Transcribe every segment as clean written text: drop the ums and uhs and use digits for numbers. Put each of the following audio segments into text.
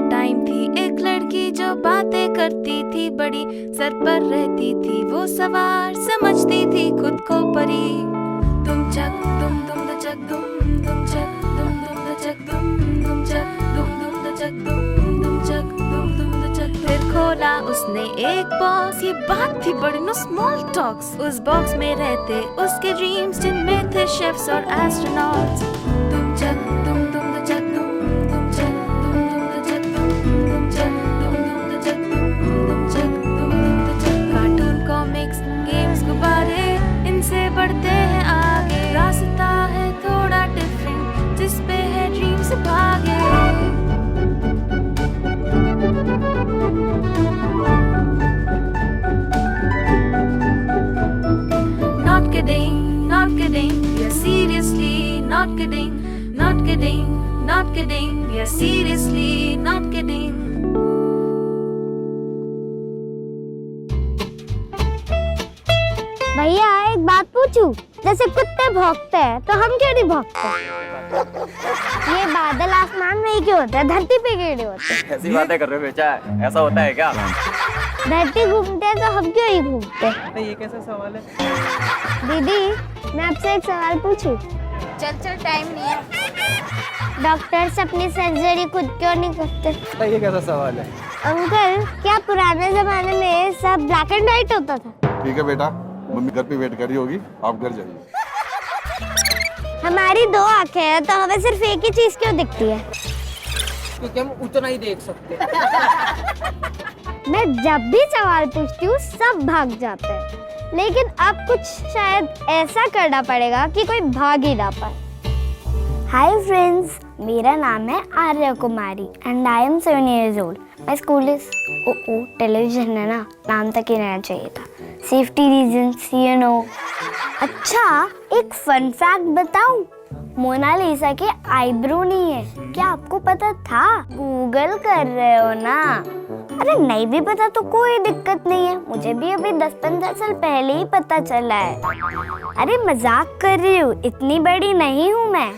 Time थी एक लड़की जो बातें करती थी बड़ी, सर पर रहती थी वो सवार, समझती थी खुद को परी। दुम चक दुम दुम द चक दुम चक दुम द चक दुम चक दुम द चक दुम चक दुम द चक। फिर खोला उसने एक बॉक्स, ये बात थी बड़ी नो स्मॉल टॉक्स। उस बॉक्स में रहते उसके ड्रीम्स जिनमें थे शेफ्स और एस्ट्रोनॉट्स। दुम चक दुम द चक दुम चक दुम द चक दुम चक दुम द चक दुम चक दुम द चक। कार्टून कॉमिक्स गेम्स गुब्बारे इनसे बढ़ते हैं आगे, रास्ता है थोड़ा डिफरेंट जिस पे है ड्रीम्स भागे। Not kidding, not kidding, we are seriously not kidding, not kidding, not kidding, we are seriously not kidding. भैया एक बात पूछूं? जैसे कुत्ते भौंकते हैं तो हम क्यों नहीं भौंकते? ये बादल आसमान में ही क्यों होते हैं, धरती पे क्यों नहीं होते? ऐसी बातें कर रहे हो बेचा, ऐसा होता है क्या? धरती घूमते हैं तो हम क्यों नहीं घूमते? ये कैसा सवाल है? दीदी मैं आपसे एक सवाल पूछूं? चल चल टाइम नहीं है। डॉक्टर्स अपनी सर्जरी खुद क्यों नहीं करते? ये कैसा सवाल है? अंकल क्या पुराने जमाने में सब ब्लैक एंड व्हाइट होता था? ठीक है बेटा, मम्मी घर पे वेट कर रही होगी, आप घर जाइए। हमारी दो आंखें हैं तो हमें सिर्फ एक ही चीज क्यों दिखती है? क्योंकि हम उतना ही देख सकते हैं। मैं जब भी सवाल पूछती हूँ सब भाग जाते हैं, लेकिन अब कुछ शायद ऐसा करना पड़ेगा कि कोई भाग ही ना पाए। हाय फ्रेंड्स, मेरा नाम है Arya Kumari and I am 7 years old. My school is television है ना, नाम तक ही रहना चाहिए था, सेफ्टी रीजंस यू नो। अच्छा एक फन फैक्ट बताऊं, मोनालिसा के आईब्रो नहीं है, क्या आपको पता था? गूगल कर रहे हो ना? अरे नहीं भी पता तो कोई दिक्कत नहीं है, मुझे भी अभी 10-15 साल पहले ही पता चला है। अरे मजाक कर रही हूँ, इतनी बड़ी नहीं हूँ मैं।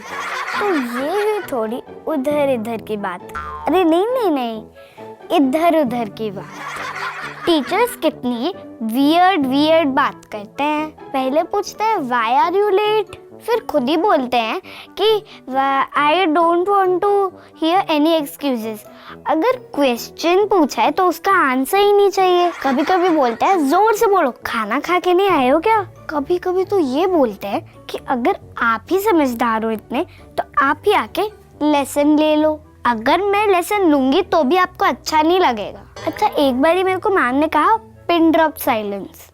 तो ये हुई थोड़ी उधर इधर की बात। अरे नहीं नहीं नहीं, इधर उधर की बात। टीचर्स कितनी वियर्ड बात करते हैं। पहले पूछते हैं व्हाई आर यू लेट, फिर खुद ही बोलते हैं कि I don't want to hear any excuses. अगर क्वेश्चन पूछा है तो उसका आंसर ही नहीं चाहिए। कभी कभी बोलते हैं जोर से बोलो, खाना खा के नहीं आए हो क्या? कभी कभी तो ये बोलते हैं कि अगर आप ही समझदार हो इतने तो आप ही आके लेसन ले लो। अगर मैं लेसन लूंगी तो भी आपको अच्छा नहीं लगेगा। अच्छा एक बारी मेरे को मैम ने कहा पिन ड्रॉप साइलेंस।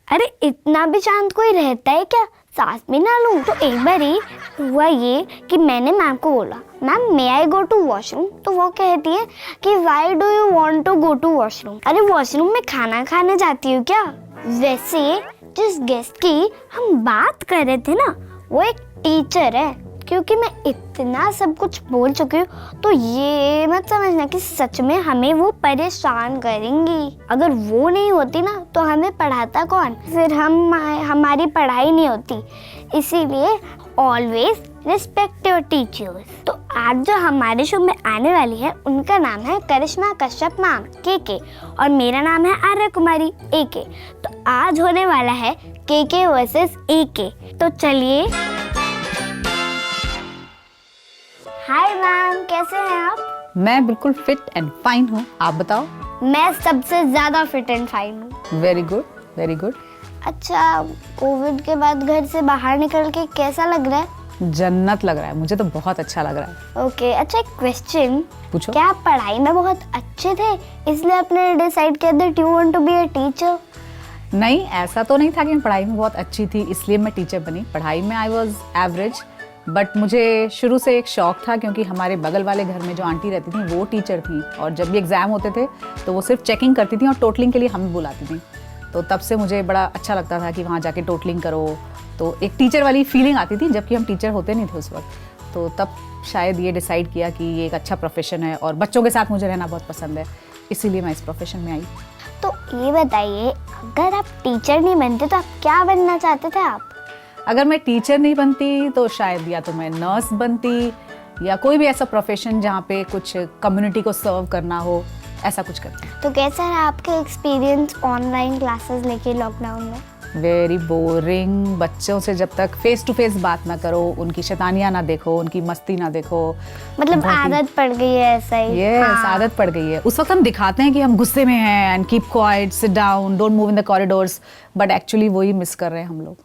अरे इतना भी शांत कोई रहता है क्या, सांस भी ना लूं? तो एक बारी हुआ ये कि मैंने मैम को बोला ma'am may I go to washroom, तो वो कहती है कि why do you want to go to washroom? अरे वॉशरूम में खाना खाने जाती हूँ क्या? वैसे जिस गेस्ट की हम बात कर रहे थे ना वो एक टीचर है। क्योंकि मैं इतना सब कुछ बोल चुकी हूँ तो ये मत समझना कि सच में हमें वो परेशान करेंगी। अगर वो नहीं होती ना तो हमें पढ़ाता कौन, फिर हमारी पढ़ाई नहीं होती। इसीलिए ऑलवेज रिस्पेक्ट योर टीचर्स। तो आज जो हमारे शो में आने वाली है उनका नाम है करिश्मा कश्यप मैम के और मेरा नाम है आर्या कुमारी AK। तो आज होने वाला है के वर्सेस AK। तो चलिए। हाय मैम, कैसे हैं आप? मैं बिल्कुल फिट एंड फाइन हूँ, आप बताओ? मैं सबसे ज्यादा फिट एंड फाइन हूँ। Very good very good. अच्छा कोविड के बाद घर से बाहर निकल के कैसा लग रहा है? जन्नत लग रहा है, मुझे तो बहुत अच्छा लग रहा है। ओके अच्छा एक क्वेश्चन पूछो। क्या आप पढ़ाई में बहुत अच्छे थे इसलिए आपने डिसाइड किया that you want to be a teacher? नहीं ऐसा तो नहीं था कि मैं पढ़ाई में बहुत अच्छी थी इसलिए मैं टीचर बनी। पढ़ाई में आई वॉज एवरेज, बट मुझे शुरू से एक शौक था क्योंकि हमारे बगल वाले घर में जो आंटी रहती थी वो टीचर थी और जब भी एग्ज़ाम होते थे तो वो सिर्फ चेकिंग करती थी और टोटलिंग के लिए हमें बुलाती थी। तो तब से मुझे बड़ा अच्छा लगता था कि वहाँ जाके टोटलिंग करो, तो एक टीचर वाली फीलिंग आती थी जबकि हम टीचर होते नहीं थे उस वक्त। तो तब शायद ये डिसाइड किया कि ये एक अच्छा प्रोफेशन है और बच्चों के साथ मुझे रहना बहुत पसंद है, इसीलिए मैं इस प्रोफेशन में आई। तो ये बताइए अगर आप टीचर नहीं बनते तो आप क्या बनना चाहते थे आप? अगर मैं टीचर नहीं बनती तो शायद या तो मैं नर्स बनती या कोई भी ऐसा प्रोफेशन जहाँ पे कुछ कम्युनिटी को सर्व करना हो, ऐसा कुछ करते हैं। तो कैसा रहा आपका एक्सपीरियंस ऑनलाइन क्लासेस लेके लॉकडाउन में? Very boring. बच्चों से जब तक फेस टू फेस बात ना करो, उनकी शैतानियाँ ना देखो, उनकी मस्ती ना देखो, मतलब बहुत ही- आदत पड़ गई है ऐसा ही। यस, हाँ। आदत पड़ गई है। उस वक्त हम दिखाते हैं कि हम गुस्से में हैं and keep quiet, sit down, don't move in the corridors, but actually वही मिस कर रहे हैं हम लोग।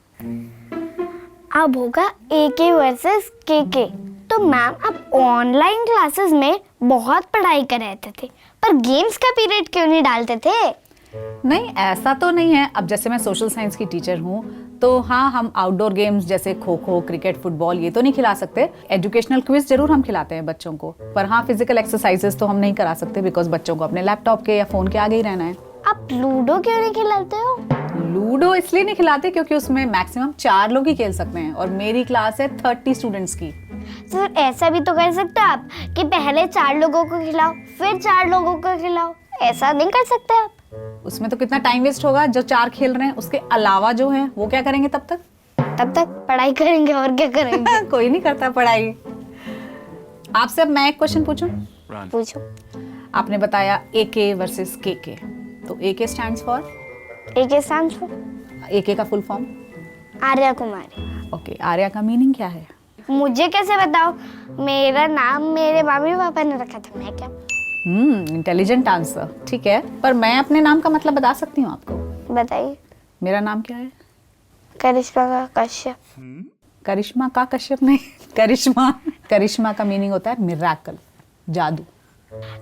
अब होगा AK वर्सेस KK। तो मैम आप ऑनलाइन क्लासेस में बहुत पढ़ाई कर रहे थे, पर गेम्स का पीरियड क्यों नहीं डालते थे? नहीं, ऐसा तो नहीं है। अब जैसे मैं सोशल साइंस की टीचर हूँ, तो हाँ, हम आउटडोर गेम्स जैसे खो खो, क्रिकेट, फुटबॉल ये तो नहीं खिला सकते। एजुकेशनल क्विज जरूर हम खिलाते हैं बच्चों को, पर हाँ, फिजिकल एक्सरसाइजेस तो हम नहीं करा सकते बिकॉज बच्चों को अपने लैपटॉप के या फोन के आगे ही रहना है। आप लूडो क्यों नहीं खिलाते हो? लूडो इसलिए नहीं खिलाते क्योंकि उसमें मैक्सिमम 4 लोग ही खेल सकते हैं और मेरी क्लास है 30 स्टूडेंट्स की। तो फिर ऐसा भी तो कर सकते हो आप कि पहले 4 लोगों को खिलाओ, फिर 4 लोगों को खिलाओ। ऐसा नहीं कर सकते आप? उसमें तो कितना टाइम वेस्ट होगा। जो 4 खेल रहे हैं उसके अलावा जो है वो क्या करेंगे तब तक? तब तक पढ़ाई करेंगे और क्या करेंगे? कोई नहीं करता पढ़ाई। आपसे अब मैं एक क्वेश्चन पूछूं। पूछो। आपने बताया AK वर्सेस KK, तो AK stands for? AK stands for AK का फुल फॉर्म? आर्या कुमारी। ओके, आर्या का मीनिंग क्या है? मुझे कैसे बताओ? मेरा नाम मेरे मम्मी पापा ने रखा था, मैं क्या? Intelligent answer. ठीक है, पर मैं अपने नाम का मतलब बता सकती हूँ आपको। बताइए। मेरा नाम क्या है? करिश्मा का कश्यप। करिश्मा का कश्यप नहीं, करिश्मा। करिश्मा का मीनिंग होता है मिराकल, जादू।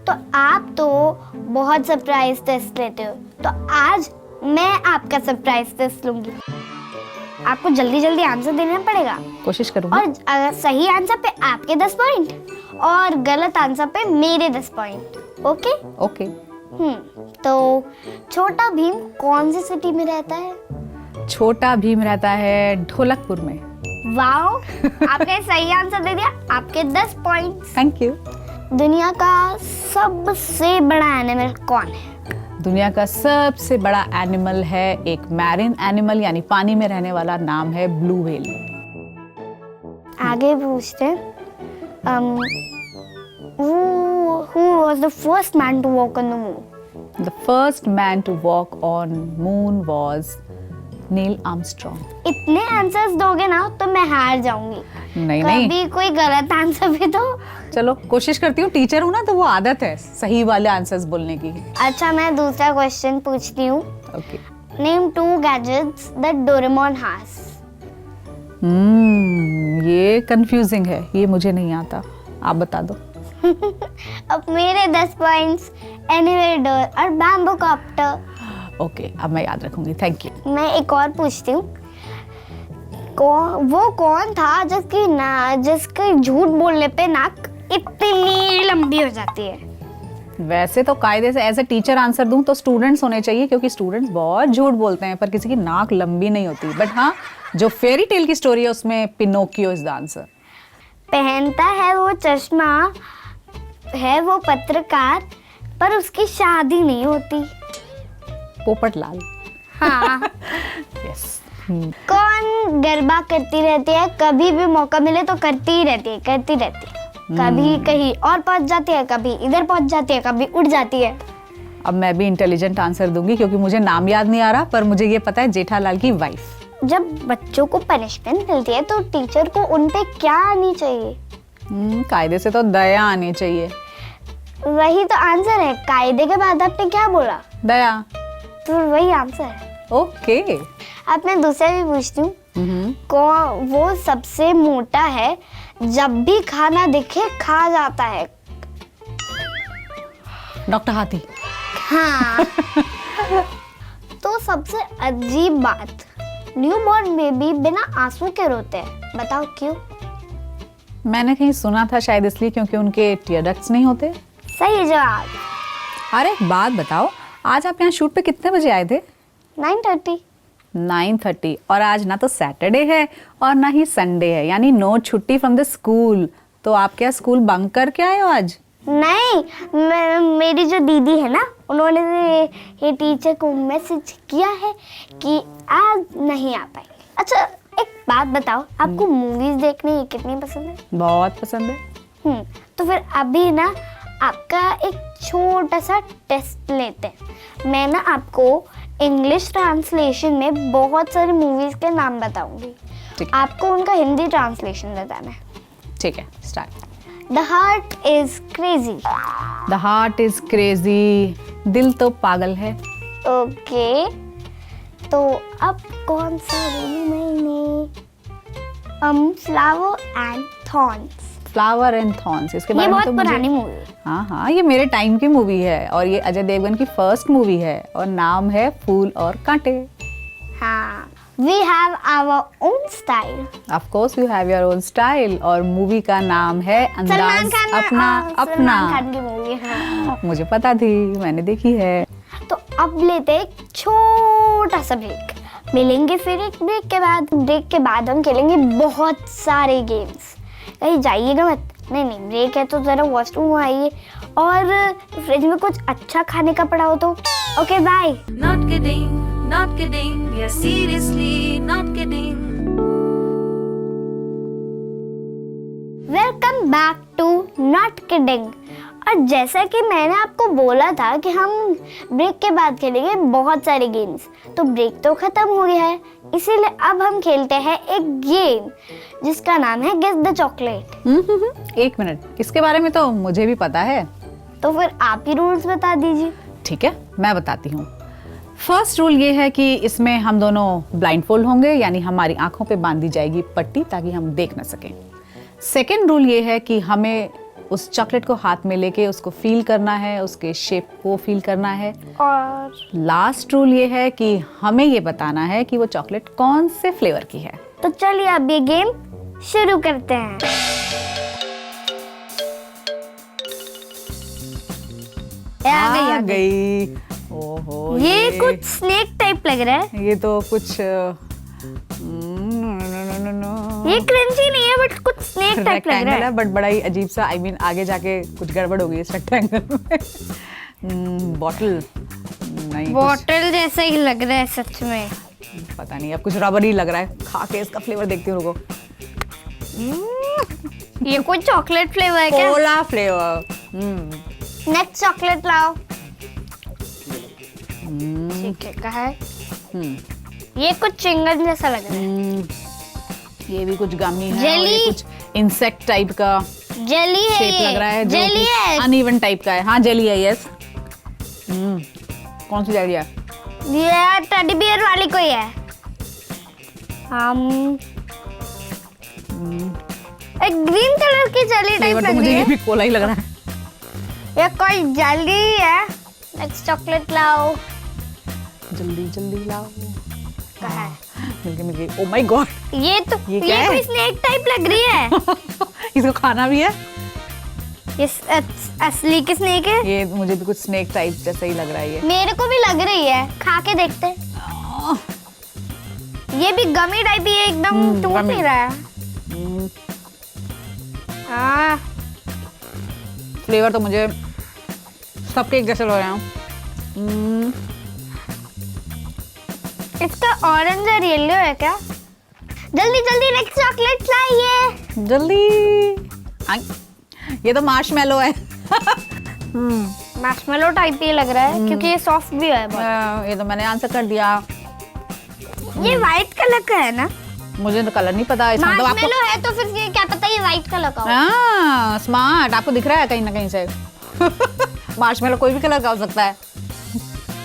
तो आप तो बहुत सरप्राइज टेस्ट लेते हो, तो आज मैं आपका सरप्राइज टेस्ट लूंगी। आपको जल्दी जल्दी आंसर देना पड़ेगा कोशिश करूंगी। और अगर सही आंसर पे आपके 10 पॉइंट और गलत आंसर पे मेरे 10 पॉइंट। ओके? ओके। तो छोटा भीम कौन सी सिटी में रहता है? छोटा भीम रहता है ढोलकपुर में। वाओ, आपने सही आंसर दे दिया। आपके 10 पॉइंट। Thank you. दुनिया का सबसे बड़ा एनिमल कौन है? दुनिया का सबसे बड़ा एनिमल है एक मैरिन एनिमल, यानी पानी में रहने वाला, नाम है ब्लू व्हेल। आगे पूछते हैं। Who was the first man to walk on the moon? The first man to walk on moon was Neil Armstrong. इतने आंसर्स दोगे ना तो मैं हार जाऊंगी। नहीं नहीं, कभी कोई गलत आंसर भी दो। चलो कोशिश करती हूँ। टीचर हूँ ना, तो वो आदत है सही वाले आंसर्स बोलने की। अच्छा, मैं दूसरा क्वेश्चन पूछती हूँ। Okay. Name 2 gadgets that Doraemon has. ये कंफ्यूजिंग है, ये मुझे नहीं आता, आप बता दो। अब मेरे 10 पॉइंट्स, एनिवेटर और बैम्बू कॉप्टर। ओके, अब मैं याद रखूंगी। Thank you. मैं एक और पूछती हूँ। वो कौन था जिसके झूठ बोलने पे नाक इतनी लंबी हो जाती है? वैसे तो कायदे से एज ए टीचर आंसर दूं तो स्टूडेंट्स होने चाहिए, क्योंकि स्टूडेंट्स बहुत झूठ बोलते हैं, पर किसी की नाक लंबी नहीं होती। बट हाँ, जो फेरी टेल की स्टोरी है उसमें पिनोकियो इज द आंसर। पहनता है वो चश्मा, है वो पत्रकार, पर उसकी शादी नहीं होती। पोपटलाल। हाँ। यस। कौन गरबा करती रहती है, कभी भी मौका मिले तो करती ही रहती है, करती रहती है। कभी कहीं और पहुंच जाती है, कभी इधर पहुंच जाती है, कभी उड़ जाती है। अब मैं भी इंटेलिजेंट आंसर दूंगी, क्योंकि मुझे नाम याद नहीं आ रहा, पर मुझे ये पता है, जेठालाल की वाइफ। जब बच्चों को पनिशमेंट मिलती है तो टीचर को उन पे क्या आनी चाहिए? कायदे से तो दया आनी चाहिए। वही तो आंसर है। कायदे के बाद आपने क्या बोला? दया। तो वही आंसर है। ओके। अब मैं दूसरा भी पूछती हूँ। कौन वो सबसे मोटा है, जब भी खाना दिखे खा जाता है? डॉक्टर हाथी। हाँ। तो सबसे अजीब बात, न्यूबॉर्न बेबी बिना आंसू के रोते हैं, बताओ क्यों? मैंने कहीं सुना था, शायद इसलिए क्योंकि उनके टीयर डक्ट्स नहीं होते। सही जवाब। अरे एक बात बताओ, आज आप यहाँ शूट पे कितने बजे आए थे? 9:30। 9:30। और आज ना तो सैटरडे है और ना ही संडे है, यानी नो छुट्टी फ्रॉम द स्कूल। तो आप क्या स्कूल बंक करके आए हो आज? नहीं, मेरी जो दीदी है ना, उन्होंने ये टीचर को मैसेज किया है कि आज नहीं आ पाएंगे। अच्छा, एक बात बताओ, आपको मूवीज देखनी कितनी पसंद है? बहुत पसंद है। तो फिर अभी ना आपका एक छोटा सा टेस्ट लेते हैं। मैं ना आपको इंग्लिश ट्रांसलेशन में बहुत सारी मूवीज के नाम बताऊंगी, ठीक है। आपको उनका हिंदी ट्रांसलेशन बताना है। ठीक है, start. The heart is crazy. The heart is crazy, दिल तो पागल है। ओके, तो अब कौन सा बोलूं मैंने? Flower and thorns. Flower and thorns, इसके ये बारे में बहुत तो मुझे पुरानी मूवी है। हाँ हाँ, ये मेरे टाइम की मूवी है और ये अजय देवगन की फर्स्ट मूवी है और नाम है फूल और कांटे। हाँ, we have our own style. Of course you have your own style और मूवी का नाम है सलमान अंदाज खान अपना अपना। सलमान खान की मूवी है। मुझे पता थी, मैंने देखी है। तो अब लेते हैं एक छोटा सा ब्रेक। मिलेंगे फिर एक ब्रेक के बाद। ब्रेक के बाद हम खेलेंगे बहुत सारे गेम्स। कहीं जाइएगा मत। नहीं, ब्रेक है तो जरा वॉशरूम आइए और फ्रिज में कुछ अच्छा खाने का पड़ा हो तो। Okay, bye. Not kidding, we are seriously not kidding. Welcome back to not kidding. और जैसा कि मैंने आपको बोला था कि हम ब्रेक के बाद खेलेंगे बहुत सारे गेम्स, तो ब्रेक तो खत्म हो गया है, इसीलिए अब हम खेलते हैं एक गेम जिसका नाम है गेस द चॉकलेट। एक मिनट, इसके बारे में तो मुझे भी पता है। तो फिर आप ही रूल्स बता दीजिए। ठीक है, मैं बताती हूँ। फर्स्ट रूल ये है कि इसमें हम दोनों ब्लाइंडफोल्ड होंगे, यानी हमारी आंखों पे बांधी जाएगी पट्टी ताकि हम देख ना सकें। सेकेंड रूल ये है कि हमें उस चॉकलेट को हाथ में लेके उसको फील करना है, उसके शेप को फील करना है। और लास्ट रूल ये है कि हमें ये बताना है कि वो चॉकलेट कौन से फ्लेवर की है। तो चलिए अब ये गेम शुरू करते हैं। आ गई। ओहो, ये कुछ स्नेक टाइप लग रहा है। ये तो कुछ ये क्रंची नहीं है बट कुछ स्नेक टाइप लग रेक्टेंगल रहा है, है। बट बड़ा ही अजीब सा। आई मीन आगे जाके कुछ गड़बड़ होगी इस रेक्टेंगल में। बॉटल नहीं, कुछ बॉटल जैसा ही लग रहा है सच में। पता नहीं, अब कुछ रबर ही लग रहा है। खा के इसका फ्लेवर देखती हूँ, रुको। ये कोई चॉकलेट फ्लेवर है क्या? Cola flavour. नेक्स्ट चॉकलेट लाओ। ठीक है, कहा है? ये कुछ चिंगम जैसा लग रहा है। ये भी कुछ गमी है और जेली? ये कुछ इंसेक्ट टाइप का जेली है शेप ये। लग रहा है, जो जेली है। अनइवन टाइप का है। हाँ, जेली है, यस। कौन सी जेली है? ये टेडी बियर वाली कोई है। एक ग्रीन कलर की जेली टाइप फ्लेवर तो लग मुझे रही ये है। भी कोला ही लग रहा है। ये कोई जेली है। नेक्स्ट चॉकलेट लाओ। जल्दी जल्दी लाओ। कहा है? मिल गई। ओ माय गॉड, ये तो ये क्या है? कोई स्नेक टाइप लग रही है। इसको खाना भी है। ये असली की स्नेक है। ये मुझे भी कुछ स्नेक टाइप जैसा ही लग रहा है ये। मेरे को भी लग रही है, खा के देखते हैं। ये भी गमी टाइप ही है, एकदम टूट गमी। नहीं रहा है। हाँ, फ्लेवर तो मुझे सबके एक जैसे लग रहे हैं। इसका ऑरेंज और येलो है क्या? जल्दी जल्दी नेक्स्ट चॉकलेट लाइए। जल्दी। ये तो मार्शमेलो है। मार्शमेलो टाइप ही लग रहा है क्योंकि ये सॉफ्ट भी है बहुत। ये तो मैंने आंसर कर दिया। ये व्हाइट कलर का है ना? मुझे तो कलर नहीं पता इसमें तो आपको। मार्शमेलो है तो फिर ये क्या पता ये व्हाइट कलर का हो। हाँ, स्मार्ट। आपको दिख रहा है कहीं ना कहीं से। मार्शमेलो कोई भी कलर का हो सकता है।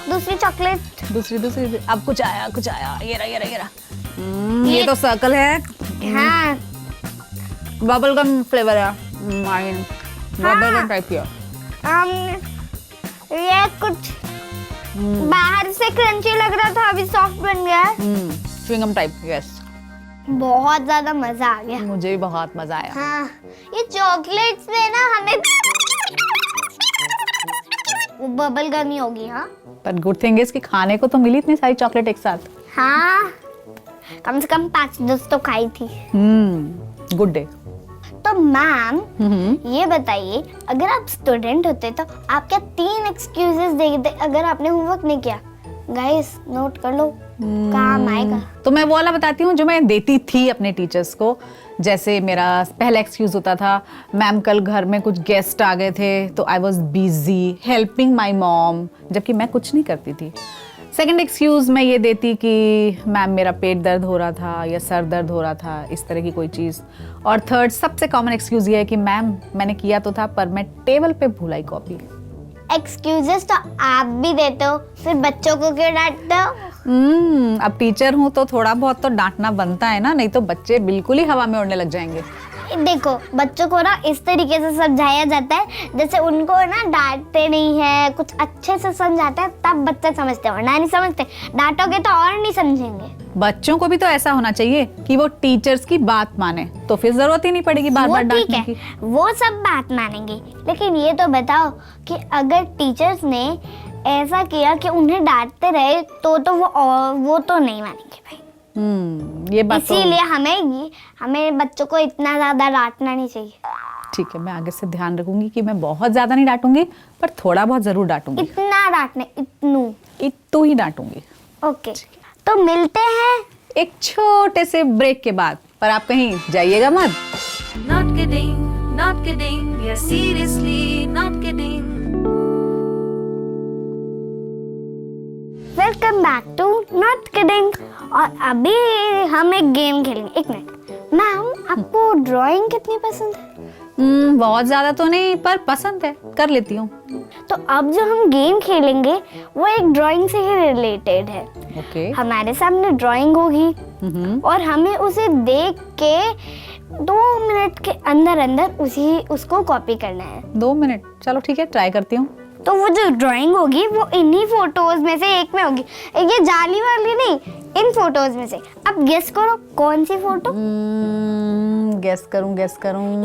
दूसरी चॉकलेट। दूसरी अब कुछ आया। ये रहा। ये तो सर्कल है। हाँ, बबल गम फ्लेवर है। बबल गम टाइप की। ये कुछ बाहर से क्रंची लग रहा था, अभी सॉफ्ट बन गया है। Chewing gum type, yes. बहुत ज्यादा मजा आ गया। मुझे भी बहुत मजा आया। हाँ, ये चॉकलेट्स में ना हमें बबल गम ही होगी। हाँ पर गुड थिंग इज कि खाने को तो मिली इतनी सारी चॉकलेट एक साथ। हाँ, कम से कम 5-10 तो खाई थी। Good day. तो मैम, ये बताइए, अगर आप स्टूडेंट होते तो आप क्या 3 एक्सक्यूजेस देते अगर आपने होमवर्क नहीं किया? गाइस नोट कर लो, काम आएगा। तो मैं वो वाला बताती हूँ जो मैं देती थी अपने टीचर्स को। जैसे मेरा पहला एक्सक्यूज होता था, मैम कल घर में कुछ गेस्ट आ गए थे तो I was busy helping my mom, जबकि मैं कुछ नहीं करती थी। सेकंड एक्सक्यूज मैं ये देती कि मैम मेरा पेट दर्द हो रहा था या सर दर्द हो रहा था, इस तरह की कोई चीज़। और थर्ड सबसे कॉमन एक्सक्यूज ये है कि मैम मैंने किया तो था पर मैं टेबल पे भूलाई कॉपी। एक्सक्यूजेस तो आप भी देते हो, सिर्फ बच्चों को क्यों डांटते हो? अब टीचर हूँ तो थोड़ा बहुत तो डांटना बनता है ना, नहीं तो बच्चे बिल्कुल ही हवा में उड़ने लग जाएंगे। देखो बच्चों को ना इस तरीके से समझाया जाता है जैसे उनको ना डांटते नहीं है, कुछ अच्छे से समझाते हैं तब बच्चे समझते हैं, वरना नहीं समझते। डांटोगे तो और नहीं समझेंगे। बच्चों को भी तो ऐसा होना चाहिए कि वो टीचर्स की बात माने, तो फिर जरूरत ही नहीं पड़ेगी बार बार वो ठीक डांटने है, की। वो सब बात मानेंगे, लेकिन ये तो बताओ कि अगर टीचर्स ने ऐसा किया कि उन्हें डांटते रहे तो वो तो नहीं मानेंगे भाई। ये बात तो इसीलिए हमें बच्चों को इतना ज्यादा डांटना नहीं चाहिए। ठीक है, मैं आगे से ध्यान रखूंगी कि मैं बहुत ज्यादा नहीं डांटूंगी पर थोड़ा बहुत जरूर डांटूंगी। इतना डांटने, इतू ही डांटूंगी। ओके, तो मिलते हैं एक छोटे से ब्रेक के बाद, पर आप कहीं जाइएगा मत। Not kidding, we are seriously not kidding. Welcome back to not kidding. और अभी हम एक गेम खेलेंगे। एक मिनट मैम, आपको ड्राइंग कितनी पसंद है? बहुत ज्यादा तो नहीं पर पसंद है, कर लेती हूँ। तो अब जो हम गेम खेलेंगे वो एक ड्राइंग से ही रिलेटेड है। ओके। हमारे सामने ड्राइंग होगी और हमें उसे देख के 2 मिनट के अंदर अंदर उसको कॉपी करना है। 2 मिनट, चलो ठीक है, ट्राई करती हूँ। तो वो जो ड्राइंग होगी वो इन्हीं फोटोज में से एक में होगी, ये जाली वाली नहीं, इन फोटोज में से। अब गेस करो कौन सी फोटो? गेस करूँ।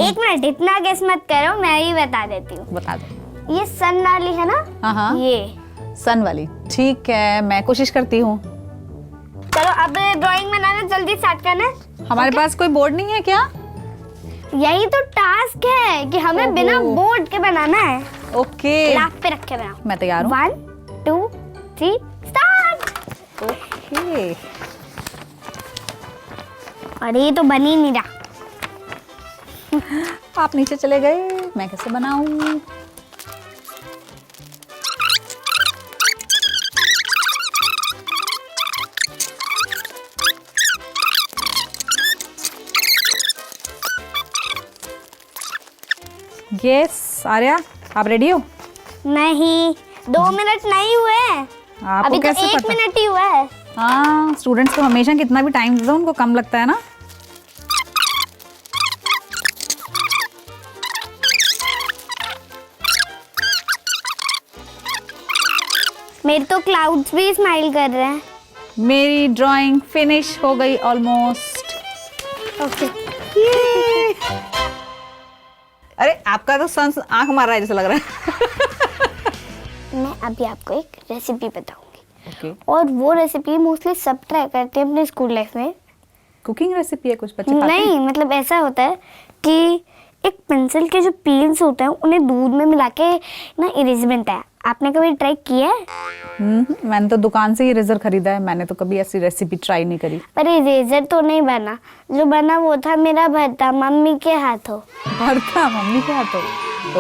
1 मिनट, इतना गेस मत करो, मैं ही बता देती हूँ। बता दो। ये सन वाली है ना? हाँ, ये सन वाली। ठीक है, मैं कोशिश करती हूँ। चलो अब ड्राइंग बनाना जल्दी स्टार्ट करना है। हमारे पास कोई बोर्ड नहीं है क्या? यही तो टास्क है कि हमें बिना बोर्ड के बनाना है। ओके, लाफ पे रख के बनाओ। मैं तैयार हूँ। 1 2 3 स्टार्ट। ओके। अरे ये तो बन ही नहीं रहा। आप नीचे चले गए, मैं कैसे बनाऊं? यस आर्या, आप रेडी हो? नहीं, 2 मिनट नहीं हुए हैं। आपको अभी तो कैसे 1 पता? मिनट ही हुआ है। हाँ, स्टूडेंट्स को हमेशा कितना भी टाइम दे दो उनको कम लगता है ना। मेरे तो क्लाउड्स भी स्माइल कर रहे हैं। मेरी ड्राइंग फिनिश हो गई ऑलमोस्ट। ओके। अरे आपका तो सन आंख मार रहा है जैसा लग रहा है। मैं अभी आपको एक रेसिपी बताऊंगी। ओके। और वो रेसिपी मोस्टली सब ट्राई करते हैं अपने स्कूल लाइफ में। कुकिंग रेसिपी है, कुछ बच्चे खाते हैं? नहीं, मतलब ऐसा होता है कि एक पेंसिल के जो पील्स होते हैं उन्हें दूध में मिला के ना इरेजर बनता है। आपने कभी ट्राई किया है? मैंने तो दुकान से ही इरेजर खरीदा है, मैंने तो कभी ऐसी रेसिपी ट्राई नहीं करी। पर इरेजर तो नहीं बना, जो बना वो था मेरा भरता मम्मी के हाथों। भरता मम्मी के हाथों?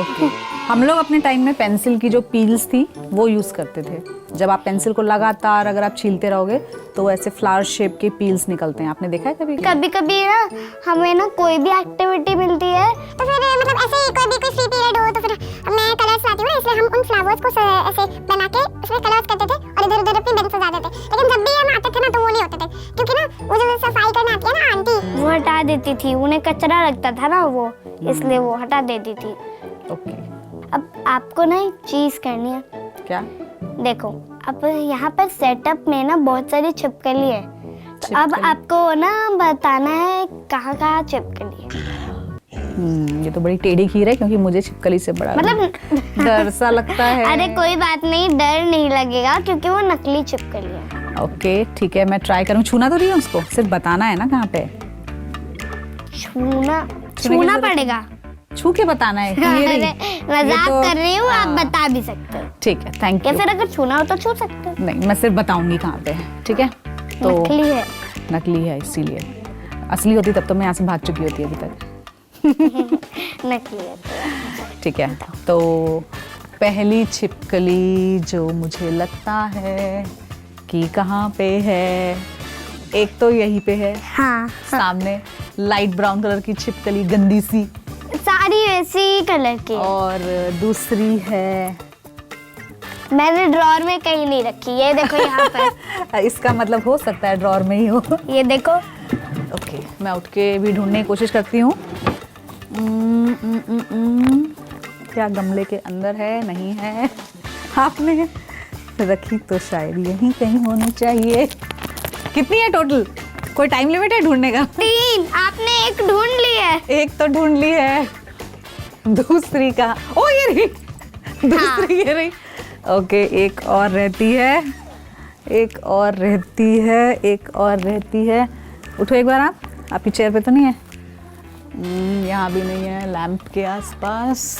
ओके। हम लोग अपने टाइम में पेंसिल की जो पील्स थी वो यूज़ करते थे। जब आप पेंसिल को लगातार अगर आप छीलते रहोगे तो ऐसे फ्लावर शेप के पील्स निकलते हैं। आपने देखा है कभी? कभी कभी ना हमें ना कोई भी एक्टिविटी मिलती है तो फिर मतलब ऐसे कोई भी कोई फ्री पीरियड हो तो फिर मैं कलर्स लाती हूँ, इसलिए हम उन फ्लावर्स को ऐसे बना के उसमें कलर्स करते थे और इधर उधर अपनी बेंच सजाते थे। लेकिन जब भी हम आते थे ना तो वो नहीं होते थे, क्योंकि ना वो जो सफाई करने आती है ना आंटी, वो हटा देती थी, उन्हें कचरा लगता था ना वो, इसलिए वो हटा देती थी। ओके। अब आपको ना एक चीज करनी है। क्या? देखो अब यहाँ पर सेटअप में ना बहुत सारी छिपकली है, तो अब छिपकली? आपको ना बताना है कहाँ कहाँ छिपकली है। ये तो बड़ी टेढ़ी खीर है क्योंकि मुझे छिपकली से बड़ा मतलब डर सा लगता है। अरे कोई बात नहीं, डर नहीं लगेगा क्योंकि वो नकली छिपकली है। ओके ठीक है, मैं ट्राई करूँ। छूना तो नहीं है उसको, सिर्फ बताना है ना कहाँ पे। छूना पड़ेगा। छू के बताना है कि ये अरे नहीं। मजाक तो- कर रही हूँ, आप हाँ। बता भी सकते हो। ठीक है, थैंक या यू। फिर अगर छूना हो तो छू सकते हो। नहीं, मैं सिर्फ बताऊंगी कहाँ पे है। ठीक है, तो नकली है। नकली है इसीलिए, असली होती तब तो मैं यहाँ से भाग चुकी होती अभी तक। नकली है ठीक है, तो पहली छिपकली जो मुझे लगता है कि कहाँ पे है, एक तो यहीं पे है हाँ, सामने, लाइट ब्राउन कलर की छिपकली गंदी सी, सारी वैसी कलर की है। और दूसरी है, मैंने ड्रॉर में कहीं नहीं रखी, ये देखो यहाँ पर। इसका मतलब हो सकता है ड्रॉर में ही हो। ये देखो। ओके, मैं उठ के भी ढूंढने की कोशिश करती हूँ। क्या गमले के अंदर है? नहीं है। आपने रखी तो शायद यहीं कहीं होनी चाहिए। कितनी है टोटल? कोई टाइम लिमिट है ढूंढने का? 3, आपने एक ढूंढ ली है। एक तो ढूंढ ली है, दूसरी का, ओ ये रही, दूसरी ये रही। ओके, एक और रहती है, एक और रहती है, एक और रहती है। उठो एक बार, आपकी चेयर पे तो नहीं है? यहाँ भी नहीं है, लैंप के आसपास।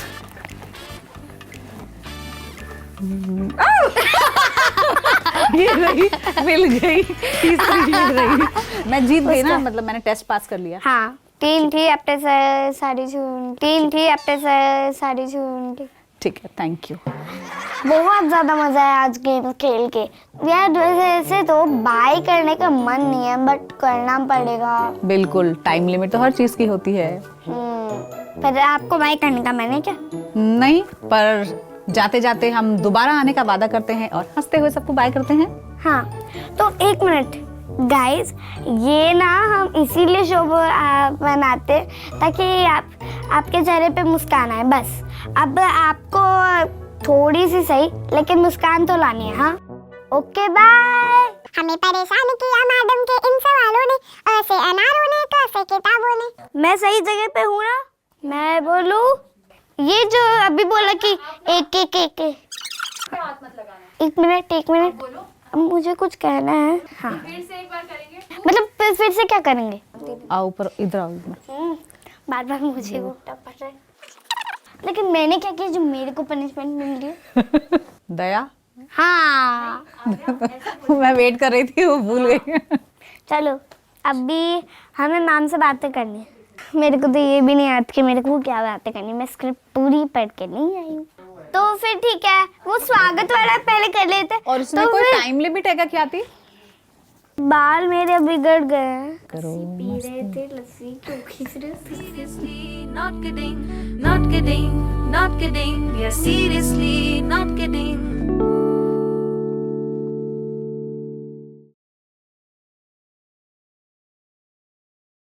ये रही, मिल गई, तीसरी मिल रही। मैं जीत गई ना, मतलब मैंने टेस्ट पास कर लिया। हाँ, 3 थी, अपने से सारी झूठ, 3 थी, अपने से सारी झूठ। ठीक है, थैंक यू। बहुत ज्यादा मजा है आज गेम खेल के यार। वैसे तो बाय करने का मन नहीं है, बट करना पड़ेगा। बिल्कुल, टाइम लिमिट तो हर चीज की होती है। पर आपको बाय करने का मन है क्या? नहीं, पर जाते जाते हम दोबारा आने का वादा करते हैं और हंसते हुए सबको बाय करते हैं। हाँ, तो 1 मिनट गाइस, ये ना हम इसीलिए शो बनाते ताकि आपके चेहरे पे मुस्कान आए बस। अब आपको थोड़ी सी सही, लेकिन मुस्कान तो लानी है। हाँ, ओके बाय। हमें परेशान किया मैडम के इन सवालों ने, ऐसे अनारों ने, कैसे किताबों ने। मैं सही जगह पे हूँ ना? मैं बोलूँ, ये जो अभी बोला कि एक एक एक एक मिनट अब मुझे कुछ कहना है। हाँ, फिर से एक बार करेंगे, मतलब फिर से क्या करेंगे? आओ ऊपर, इधर आओ इधर। बार बार मुझे उल्टा पड़ रहा है। लेकिन मैंने क्या किया जो मेरे को पनिशमेंट मिल रही है? दया। हाँ, मैं वेट कर रही थी, वो भूल गई। चलो अभी हमें मैम से बातें करनी है। मेरे को तो ये भी नहीं आता कि मेरे को क्या बातें करनी। मैं स्क्रिप्ट पूरी पढ़ के नहीं आई हूँ। तो फिर ठीक है, वो स्वागत वाला पहले कर लेते। और उसमें तो कोई फिर टाइम लिमिट है क्या? थी बाल मेरे बिगड़ गए हैं। करो। पी रहे थे लस्सी, क्यों खींच रहे थे? Seriously, not kidding, not kidding, not kidding. Yeah, seriously, not kidding.